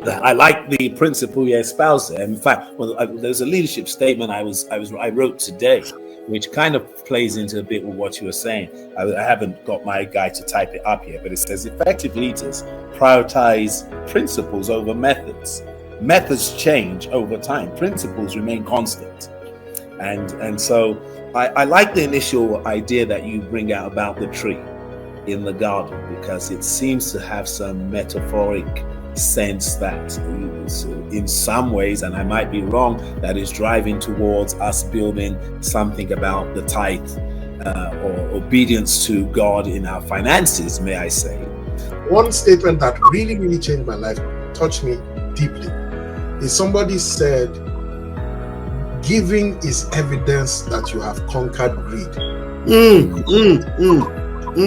I like the principle you espoused there. In fact, there's a leadership statement I wrote today, which kind of plays into a bit with what you were saying. I haven't got my guy to type it up yet, but it says effective leaders prioritize principles over methods. Methods change over time. Principles remain constant. And so I like the initial idea that you bring out about the tree in the garden, because it seems to have some metaphoric sense that in some ways, and I might be wrong, that is driving towards us building something about the tithe or obedience to God in our finances, may I say. One statement that really, really changed my life, touched me deeply, is somebody said, giving is evidence that you have conquered greed.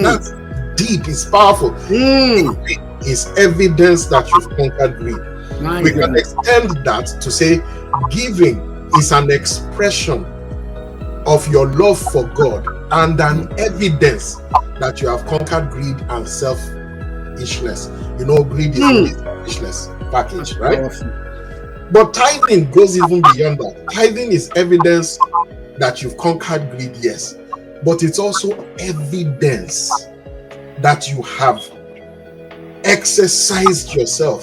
That's deep, it's powerful. Is evidence that you've conquered greed. We can extend that to say giving is an expression of your love for God and an evidence that you have conquered greed and selfishness. You know, greed is a selfishness package, right? But tithing goes even beyond that. Tithing is evidence that you've conquered greed, yes, but it's also evidence that you have exercised yourself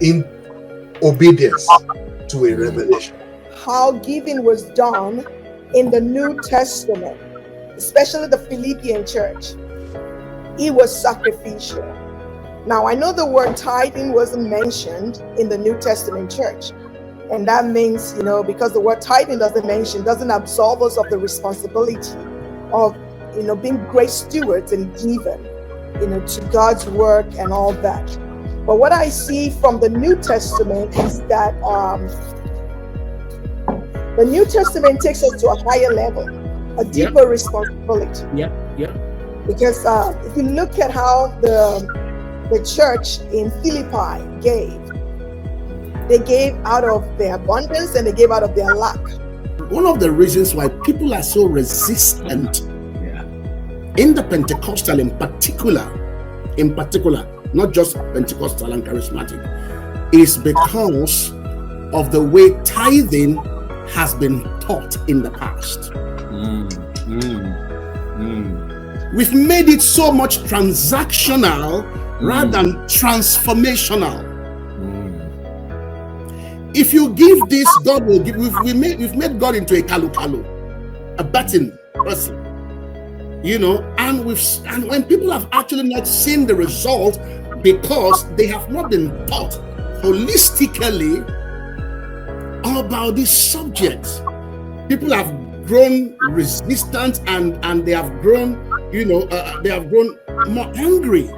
in obedience to a revelation. How giving was done in the New Testament, especially the Philippian church, it was sacrificial. Now, I know the word tithing wasn't mentioned in the New Testament church, and that means, because the word tithing doesn't absolve us of the responsibility of, being great stewards and giving, to God's work and all that. But what I see from the New Testament is that the New Testament takes us to a higher level, a deeper responsibility. Because if you look at how the church in Philippi gave, they gave out of their abundance and they gave out of their lack. One of the reasons why people are so resistant in the Pentecostal in particular, not just Pentecostal and charismatic, is because of the way tithing has been taught in the past. We've made it so much transactional rather than transformational. If you give this, God will give. We've made God into a kalu, a betting person. And when people have actually not seen the result because they have not been taught holistically about this subject, people have grown resistant and they have grown, more angry.